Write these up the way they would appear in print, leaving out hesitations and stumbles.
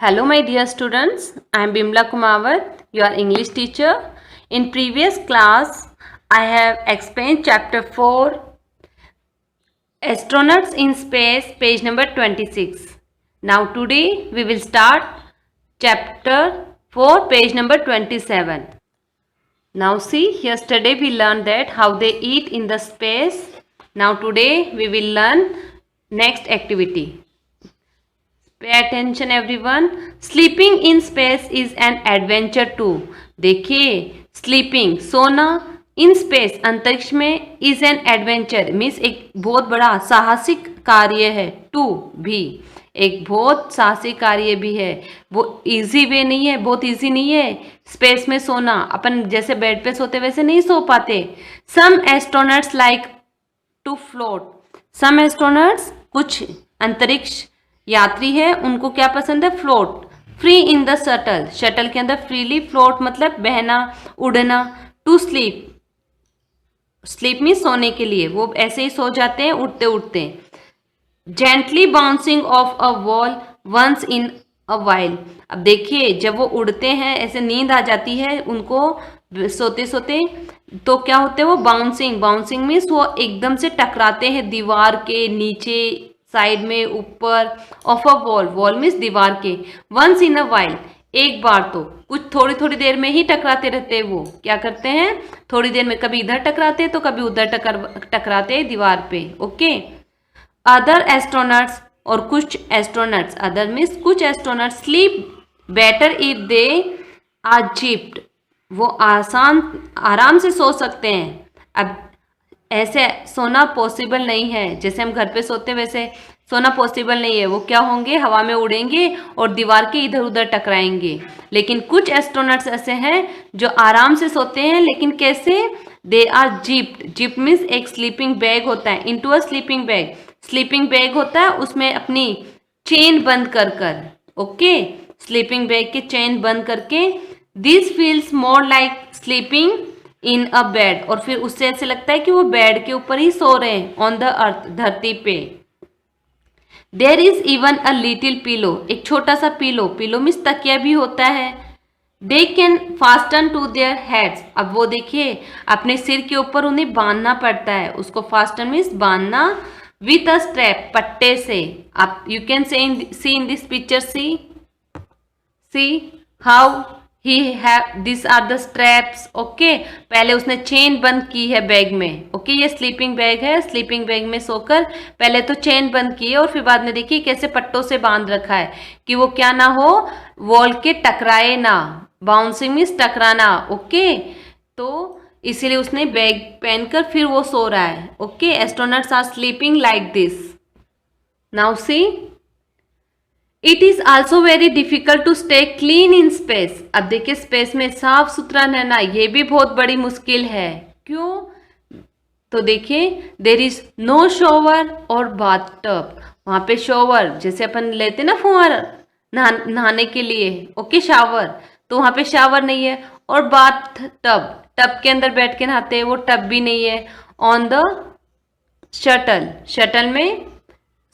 Hello, my dear students. I am Bimla Kumawat, your English teacher. In previous class, I have explained chapter 4, Astronauts in Space, page number 26. Now, today we will start chapter 4, page number 27. Now, see, yesterday we learned that how they eat in the space. Now, today we will learn next activity. Pay attention everyone. Sleeping in space is an adventure too. देखिए, sleeping सोना in space अंतरिक्ष में is an adventure means एक बहुत बड़ा साहसिक कार्य है. टू भी एक बहुत साहसिक कार्य भी है. वो इजी वे नहीं है, बहुत इजी नहीं है. स्पेस में सोना अपन जैसे बेड पे सोते वैसे नहीं सो पाते. Some astronauts like to float. Some astronauts कुछ अंतरिक्ष यात्री है उनको क्या पसंद है? Float. Free in the shuttle. Shuttle के अंदर फ्रीली. फ्लोट मतलब बहना, उड़ना. To sleep. स्लीप मीन्स सोने के लिए. वो ऐसे ही सो जाते हैं उठते उठते. Gently bouncing off a wall once in a while. अब देखिए, जब वो उड़ते हैं ऐसे नींद आ जाती है उनको सोते सोते, तो क्या होते हैं वो बाउंसिंग. बाउंसिंग मीन्स वो एकदम से टकराते हैं दीवार के नीचे, साइड में, ऊपर. Of a wall. Wall means दीवार के. वंस इन अ वाइल एक बार. तो कुछ थोड़ी थोड़ी देर में ही टकराते रहते हैं. वो क्या करते हैं? थोड़ी देर में कभी इधर टकराते हैं तो कभी उधर टकराते हैं दीवार पे. ओके. अदर एस्ट्रोनॉट्स और कुछ एस्ट्रोनॉट्स. अदर मीन्स कुछ astronauts sleep better if they are zipped. वो आराम से सो सकते हैं. अब ऐसे सोना पॉसिबल नहीं है. जैसे हम घर पे सोते वैसे सोना पॉसिबल नहीं है. वो क्या होंगे? हवा में उड़ेंगे और दीवार के इधर उधर टकराएंगे. लेकिन कुछ एस्ट्रोनॉट्स ऐसे हैं जो आराम से सोते हैं. लेकिन कैसे? They are zipped. Zipped means एक स्लीपिंग बैग होता है. Into a sleeping bag. Sleeping bag होता है, उसमें अपनी चेन बंद कर कर. ओके. स्लीपिंग बैग के चेन बंद करके. This feels more like sleeping in a bed. और फिर उससे ऐसे लगता है कि वो बेड के ऊपर ही सो रहे हैं. ऑन द अर्थ, धरती पे. There is even a little pillow. एक छोटा सा पिलो. पिलो मीन्स तकिया भी होता है. They can fasten to their heads. अब वो देखिए अपने सिर के ऊपर उन्हें बांधना पड़ता है. उसको फास्टन मीन्स बांधना. विथ अ स्ट्रैप, पट्टे से. आप you can see in this picture. See how he have this are the straps. Okay. पहले उसने चेन बंद की है बैग में. ओके. ये स्लीपिंग बैग है. स्लीपिंग बैग में सोकर पहले तो चेन बंद की है और फिर बाद में देखिए कैसे पट्टों से बांध रखा है कि वो क्या ना हो, वॉल के टकराए ना. बाउंसिंग मीन्स टकराना. ओके. तो इसीलिए उसने बैग पहनकर फिर वो सो रहा है. Okay. Astronauts are sleeping like this. Now see, it is also very difficult to stay clean in space. अब देखिए, स्पेस में साफ सुथरा रहना ये भी बहुत बड़ी मुश्किल है. क्यों? तो देखिए, देर इज नो शॉवर और बाथ टब. वहां पे शॉवर जैसे अपन लेते ना फुहार नहाने के लिए. ओके. शावर. तो वहां पे शावर नहीं है. और बाथ टब, टब के अंदर बैठ के नहाते हैं, वो टब भी नहीं है. On the shuttle. शटल में.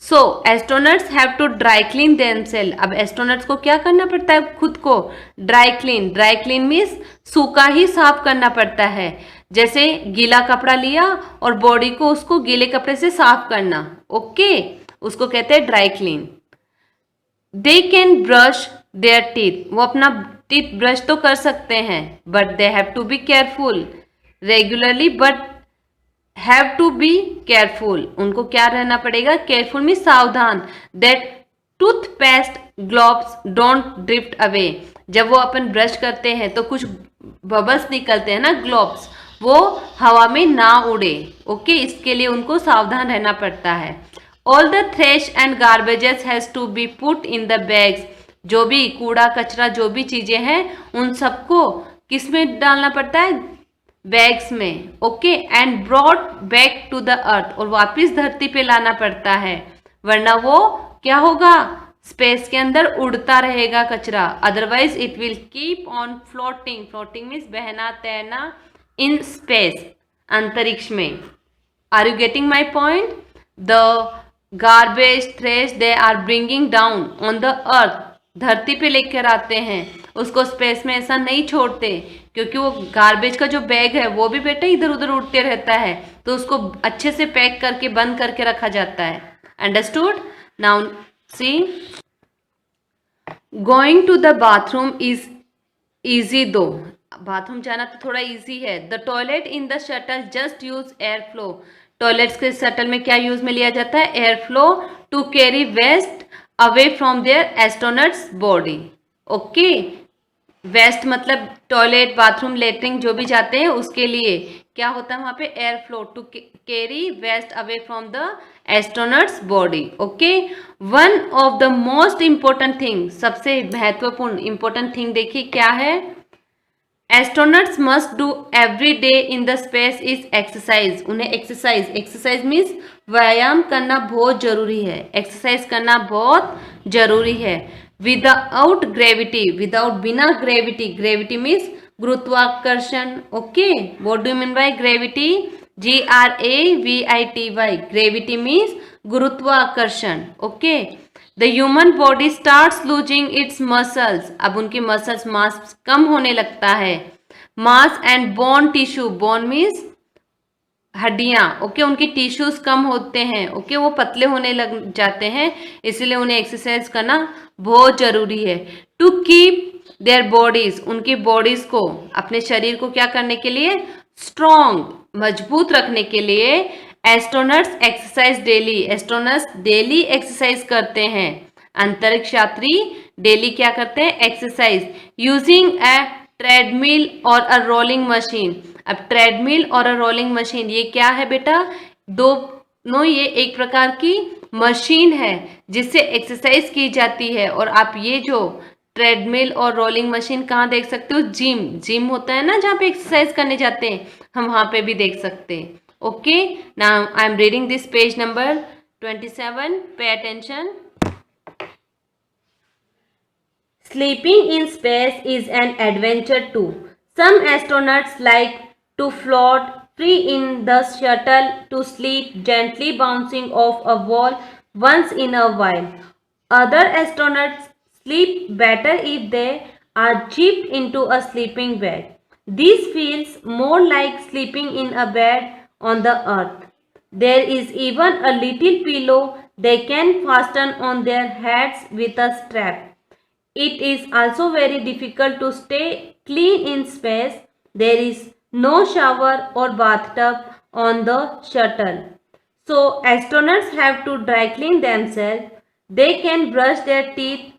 So astronauts have to dry clean themselves. अब एस्ट्रोनॉट्स को क्या करना पड़ता है? खुद को dry clean. Dry clean means सूखा ही साफ करना पड़ता है. जैसे गीला कपड़ा लिया और बॉडी को उसको गीले कपड़े से साफ करना. ओके. उसको कहते हैं dry clean. They can brush their teeth. वो अपना टीथ ब्रश तो कर सकते हैं, but they have to be careful regularly. But have to be careful. उनको क्या रहना पड़ेगा? केयरफुल मीन्स सावधान. That toothpaste globs don't drift away. जब वो अपन ब्रश करते हैं तो कुछ बबल्स निकलते हैं ना, ग्लोब्स, वो हवा में ना उड़े. ओके. इसके लिए उनको सावधान रहना पड़ता है. All the trash and garbages has to be put in the bags. जो भी कूड़ा कचरा जो भी चीजें हैं उन सबको किस में डालना पड़ता है? बैग्स में. Okay. And brought back to the earth. और वापिस धरती पे लाना पड़ता है, वरना वो क्या होगा? स्पेस के अंदर उड़ता रहेगा कचरा. Otherwise it will keep on floating. Floating means बहना तैरना. इन स्पेस, अंतरिक्ष में. Are you getting my point? The garbage trash they are bringing down on the earth धरती पे लेकर आते हैं, उसको स्पेस में ऐसा नहीं छोड़ते, क्योंकि वो गार्बेज का जो बैग है वो भी बेटा इधर उधर उड़ते रहता है, तो उसको अच्छे से पैक करके बंद करके रखा जाता है। Understood? Now see, going to the bathroom is easy though, bathroom जाना तो थोड़ा इजी है। The toilet in the shuttle just use air flow, toilets के शटल में क्या यूज में लिया जाता है? Air flow to carry waste away from their astronauts body. Okay, waste मतलब टॉयलेट, बाथरूम, लेटरिन जो भी जाते हैं उसके लिए क्या होता है वहां पे? Air flow to carry waste away from the astronauts body. Okay, one of the most important thing, सबसे महत्वपूर्ण इंपॉर्टेंट थिंग देखिए क्या है? Astronauts must do every day in the space is exercise, उन्हें एक्सरसाइज मीन्स व्यायाम करना बहुत जरूरी है, एक्सरसाइज करना बहुत जरूरी है। विदाउट ग्रेविटी, विदाउट बिना ग्रेविटी, ग्रेविटी मीन्स गुरुत्वाकर्षण। Okay, what do you mean by gravity? GRAVITY, gravity means गुरुत्वाकर्षण। Okay, the human body starts losing its muscles, अब उनकी मसल्स मास कम होने लगता है। Mass and bone tissue, bone means हड्डियां। ओके, उनके टिश्यूज कम होते हैं। ओके, वो पतले होने लग जाते हैं, इसलिए उन्हें एक्सरसाइज करना बहुत जरूरी है। टू कीप देयर बॉडीज, उनकी बॉडीज को, अपने शरीर को क्या करने के लिए? स्ट्रॉन्ग, मजबूत रखने के लिए astronauts exercise daily, astronauts daily exercise करते हैं। अंतरिक्ष यात्री डेली क्या करते हैं? एक्सरसाइज, यूजिंग अ ट्रेडमिल और अ रोलिंग मशीन। अब ट्रेडमिल और अ रोलिंग मशीन ये क्या है बेटा? दोनों ये एक प्रकार की मशीन है जिससे एक्सरसाइज की जाती है। और आप ये जो ट्रेडमिल और रोलिंग मशीन कहाँ देख सकते हो? जिम होता है ना जहाँ पे एक्सरसाइज करने जाते हैं, हम वहाँ पे भी देख सकते हैं। Okay, now I am reading this page number 27, pay attention. Sleeping in space is an adventure too. Some astronauts like to float free in the shuttle, to sleep gently bouncing off a wall once in a while. Other astronauts sleep better if they are zipped into a sleeping bag. This feels more like sleeping in a bed on the earth. There is even a little pillow they can fasten on their heads with a strap. It is also very difficult to stay clean in space. There is no shower or bathtub on the shuttle, so astronauts have to dry clean themselves. They can brush their teeth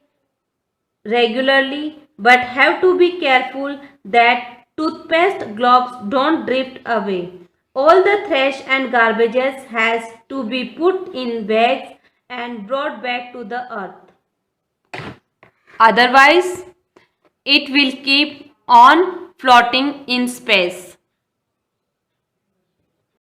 regularly but have to be careful that toothpaste globes don't drift away. All the trash and garbages has to be put in bags and brought back to the earth. Otherwise, it will keep on floating in space.